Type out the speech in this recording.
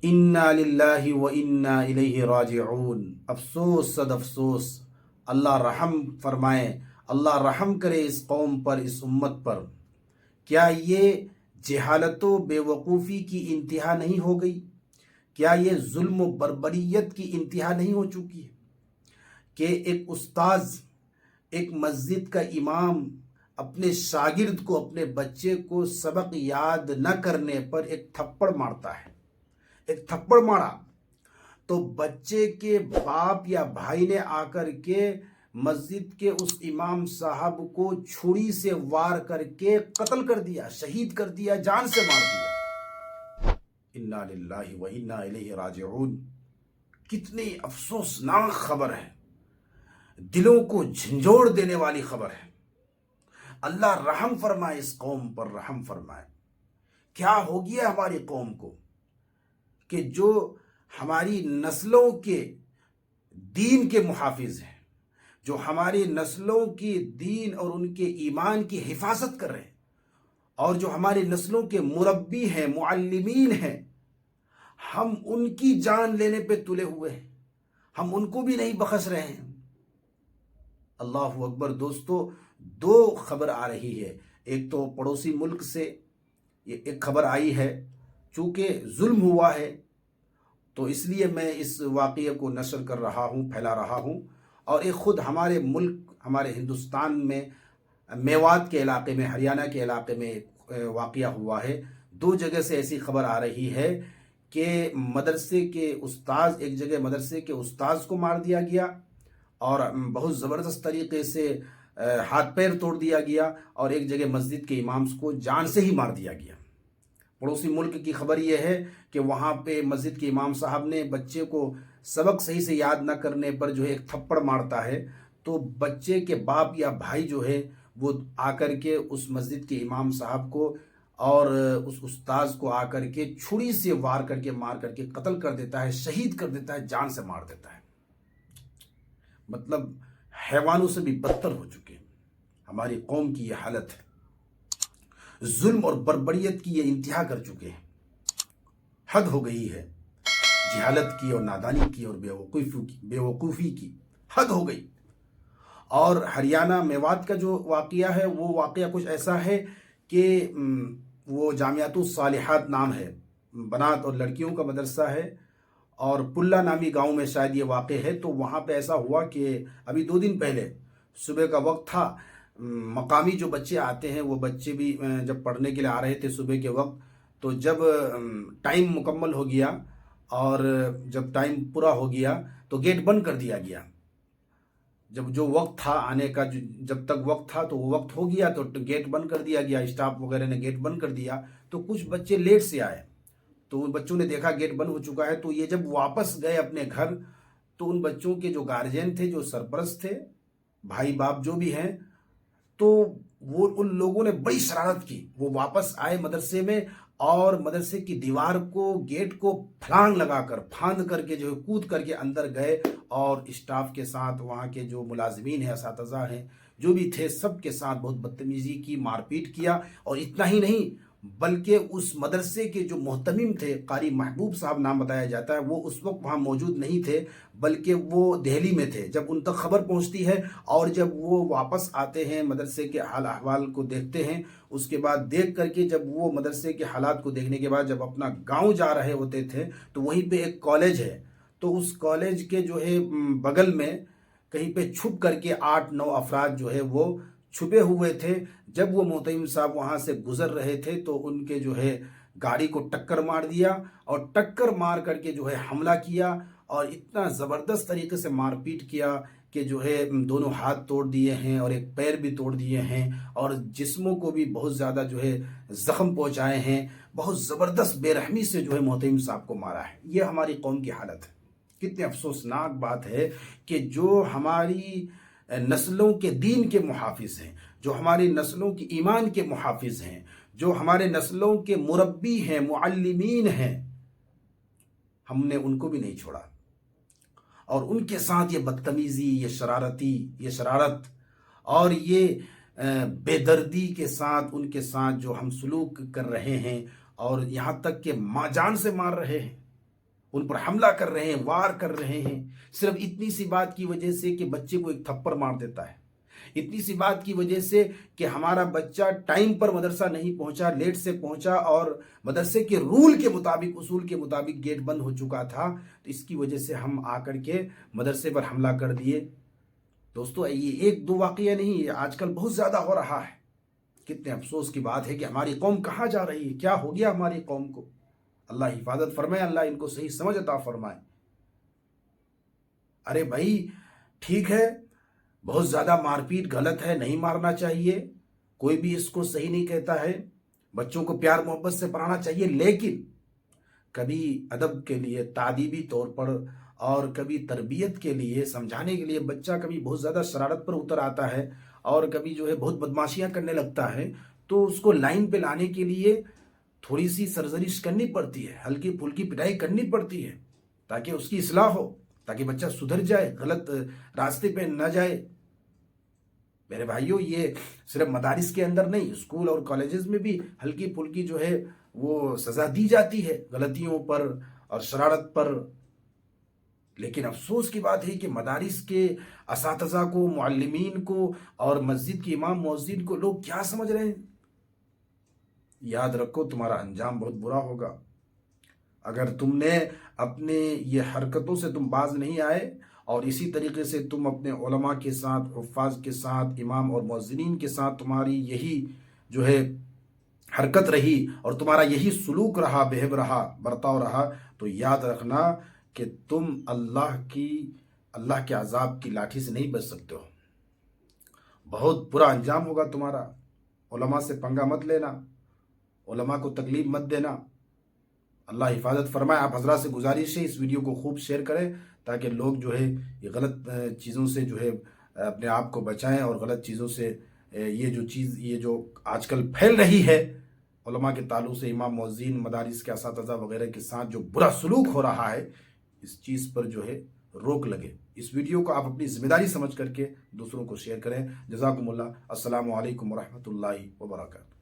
انا للہ و انا الیہ راجعون۔ افسوس صد افسوس، اللہ رحم فرمائے، اللہ رحم کرے اس قوم پر، اس امت پر۔ کیا یہ جہالت و بے وقوفی کی انتہا نہیں ہو گئی؟ کیا یہ ظلم و بربریت کی انتہا نہیں ہو چکی ہے کہ ایک استاذ، ایک مسجد کا امام اپنے شاگرد کو، اپنے بچے کو سبق یاد نہ کرنے پر ایک تھپڑ مارتا ہے؟ ایک تھپڑ مارا تو بچے کے باپ یا بھائی نے آ کر کے مسجد کے اس امام صاحب کو چھری سے وار کر کے قتل کر دیا، شہید کر دیا، جان سے مار دیا۔ انا للہ و انا الیہ راجعون۔ کتنی افسوسناک خبر ہے، دلوں کو جھنجھوڑ دینے والی خبر ہے۔ اللہ رحم فرمائے، اس قوم پر رحم فرمائے۔ کیا ہو گیا ہماری قوم کو کہ جو ہماری نسلوں کے دین کے محافظ ہیں، جو ہماری نسلوں کی دین اور ان کے ایمان کی حفاظت کر رہے ہیں، اور جو ہماری نسلوں کے مربی ہیں، معلمین ہیں، ہم ان کی جان لینے پہ تلے ہوئے ہیں، ہم ان کو بھی نہیں بخش رہے ہیں۔ اللہ اکبر۔ دوستو، دو خبر آ رہی ہے۔ ایک تو پڑوسی ملک سے یہ ایک خبر آئی ہے، چونکہ ظلم ہوا ہے تو اس لیے میں اس واقعے کو نشر کر رہا ہوں، پھیلا رہا ہوں۔ اور ایک خود ہمارے ملک، ہمارے ہندوستان میں میوات کے علاقے میں، ہریانہ کے علاقے میں ایک واقعہ ہوا ہے۔ دو جگہ سے ایسی خبر آ رہی ہے کہ مدرسے کے استاذ، ایک جگہ مدرسے کے استاذ کو مار دیا گیا اور بہت زبردست طریقے سے ہاتھ پیر توڑ دیا گیا، اور ایک جگہ مسجد کے امام کو جان سے ہی مار دیا گیا۔ پڑوسی ملک کی خبر یہ ہے کہ وہاں پہ مسجد کے امام صاحب نے بچے کو سبق صحیح سے یاد نہ کرنے پر جو ہے ایک تھپڑ مارتا ہے، تو بچے کے باپ یا بھائی جو ہے وہ آ کر کے اس مسجد کے امام صاحب کو اور اس استاذ کو آ کر کے چھری سے وار کر کے، مار کر کے قتل کر دیتا ہے، شہید کر دیتا ہے، جان سے مار دیتا ہے۔ مطلب حیوانوں سے بھی بدتر ہو چکے ہیں۔ ہماری قوم کی یہ حالت ہے، ظلم اور بربریت کی یہ انتہا کر چکے ہیں۔ حد ہو گئی ہے جہالت کی اور نادانی کی اور بے وقوفی کی، حد ہو گئی۔ اور ہریانہ میوات کا جو واقعہ ہے، وہ واقعہ کچھ ایسا ہے کہ وہ جامعۃ الصالحات نام ہے، بنات اور لڑکیوں کا مدرسہ ہے، اور پلہ نامی گاؤں میں شاید یہ واقع ہے۔ تو وہاں پہ ایسا ہوا کہ ابھی 2 دن پہلے صبح کا وقت تھا، مقامی جو بچے آتے ہیں، وہ بچے بھی جب پڑھنے کے لیے آ رہے تھے صبح کے وقت، تو جب ٹائم مکمل ہو گیا اور جب ٹائم پورا ہو گیا تو گیٹ بند کر دیا گیا۔ جب جو وقت تھا آنے کا، جب تک وقت تھا تو وہ وقت ہو گیا تو گیٹ بند کر دیا گیا، اسٹاف وغیرہ نے گیٹ بند کر دیا۔ تو کچھ بچے لیٹ سے آئے، تو ان بچوں نے دیکھا گیٹ بند ہو چکا ہے، تو یہ جب واپس گئے اپنے گھر، تو ان بچوں کے جو گارجین تھے، جو سرپرست تھے، بھائی باپ جو بھی ہیں، تو وہ ان لوگوں نے بڑی شرارت کی۔ وہ واپس آئے مدرسے میں اور مدرسے کی دیوار کو، گیٹ کو پھلانگ لگا کر، پھاند کر کے جو ہے کود کر کے اندر گئے، اور اسٹاف کے ساتھ، وہاں کے جو ملازمین ہیں، اساتذہ ہیں، جو بھی تھے، سب کے ساتھ بہت بدتمیزی کی، مار پیٹ کیا۔ اور اتنا ہی نہیں بلکہ اس مدرسے کے جو محتمم تھے، قاری محبوب صاحب نام بتایا جاتا ہے، وہ اس وقت وہاں موجود نہیں تھے، بلکہ وہ دہلی میں تھے جب ان تک خبر پہنچتی ہے۔ اور جب وہ واپس آتے ہیں، مدرسے کے حال احوال کو دیکھتے ہیں، اس کے بعد دیکھ کر کے جب وہ مدرسے کے حالات کو دیکھنے کے بعد جب اپنا گاؤں جا رہے ہوتے تھے، تو وہیں پہ ایک کالج ہے، تو اس کالج کے جو ہے بغل میں کہیں پہ چھپ کر کے 8-9 افراد جو ہے وہ چھپے ہوئے تھے۔ جب وہ محتمم صاحب وہاں سے گزر رہے تھے تو ان کے جو ہے گاڑی کو ٹکر مار دیا، اور ٹکر مار کر کے جو ہے حملہ کیا، اور اتنا زبردست طریقے سے مار پیٹ کیا کہ جو ہے دونوں ہاتھ توڑ دیے ہیں اور ایک پیر بھی توڑ دیے ہیں، اور جسموں کو بھی بہت زیادہ جو ہے زخم پہنچائے ہیں۔ بہت زبردست بے رحمی سے جو ہے محتمم صاحب کو مارا ہے۔ یہ ہماری قوم کی حالت ہے۔ کتنی افسوسناک بات ہے کہ جو ہماری نسلوں کے دین کے محافظ ہیں، جو ہماری نسلوں کی ایمان کے محافظ ہیں، جو ہمارے نسلوں کے مربی ہیں، معلمین ہیں، ہم نے ان کو بھی نہیں چھوڑا، اور ان کے ساتھ یہ بدتمیزی، یہ شرارت اور یہ بے دردی کے ساتھ ان کے ساتھ جو ہم سلوک کر رہے ہیں، اور یہاں تک کہ ماں جان سے مار رہے ہیں۔ ان پر حملہ کر رہے ہیں، وار کر رہے ہیں، صرف اتنی سی بات کی وجہ سے کہ بچے کو ایک تھپڑ مار دیتا ہے، اتنی سی بات کی وجہ سے کہ ہمارا بچہ ٹائم پر مدرسہ نہیں پہنچا، لیٹ سے پہنچا اور مدرسے کے رول کے مطابق، اصول کے مطابق گیٹ بند ہو چکا تھا، تو اس کی وجہ سے ہم آ کر کے مدرسے پر حملہ کر دیے۔ دوستو یہ ایک دو واقعہ نہیں، یہ آج کل بہت زیادہ ہو رہا ہے۔ کتنے افسوس کی بات ہے کہ ہماری قوم کہاں جا رہی ہے، کیا ہو گیا ہماری قوم کو۔ اللہ حفاظت فرمائے، اللہ ان کو صحیح سمجھ عطا فرمائے۔ ارے بھائی ٹھیک ہے، بہت زیادہ مار پیٹ غلط ہے، نہیں مارنا چاہیے، کوئی بھی اس کو صحیح نہیں کہتا ہے، بچوں کو پیار محبت سے پڑھانا چاہیے، لیکن کبھی ادب کے لیے، تعدیبی طور پر اور کبھی تربیت کے لیے، سمجھانے کے لیے، بچہ کبھی بہت زیادہ شرارت پر اتر آتا ہے اور کبھی جو ہے بہت بدماشیاں کرنے لگتا ہے، تو اس کو لائن پہ لانے کے لیے تھوڑی سی سرزنش کرنی پڑتی ہے، ہلکی پھلکی پٹائی کرنی پڑتی ہے، تاکہ اس کی اصلاح ہو، تاکہ بچہ سدھر جائے، غلط راستے پہ نہ جائے۔ میرے بھائیوں یہ صرف مدارس کے اندر نہیں، اسکول اور کالجز میں بھی ہلکی پھلکی جو ہے وہ سزا دی جاتی ہے غلطیوں پر اور شرارت پر۔ لیکن افسوس کی بات ہے کہ مدارس کے اساتذہ کو، معلمین کو اور مسجد کے امام مؤذن کو لوگ کیا سمجھ رہے ہیں؟ یاد رکھو تمہارا انجام بہت برا ہوگا اگر تم نے اپنے یہ حرکتوں سے تم باز نہیں آئے اور اسی طریقے سے تم اپنے علماء کے ساتھ، حفاظ کے ساتھ، امام اور مؤذنین کے ساتھ تمہاری یہی جو ہے حرکت رہی اور تمہارا یہی سلوک رہا، بہیو رہا، برتاؤ رہا، تو یاد رکھنا کہ تم اللہ کے عذاب کی لاٹھی سے نہیں بچ سکتے ہو۔ بہت برا انجام ہوگا تمہارا۔ علماء سے پنگا مت لینا، علماء کو تکلیف مت دینا۔ اللہ حفاظت فرمائے۔ آپ حضرات سے گزارش ہے اس ویڈیو کو خوب شیئر کریں تاکہ لوگ جو ہے یہ غلط چیزوں سے جو ہے اپنے آپ کو بچائیں اور غلط چیزوں سے یہ جو آج کل پھیل رہی ہے علماء کے تعلق سے، امام مؤذن، مدارس کے اساتذہ وغیرہ کے ساتھ جو برا سلوک ہو رہا ہے، اس چیز پر جو ہے روک لگے۔ اس ویڈیو کو آپ اپنی ذمہ داری سمجھ کر کے دوسروں کو شیئر کریں۔ جزاکم اللہ۔ السلام علیکم ورحمۃ اللہ وبرکاتہ۔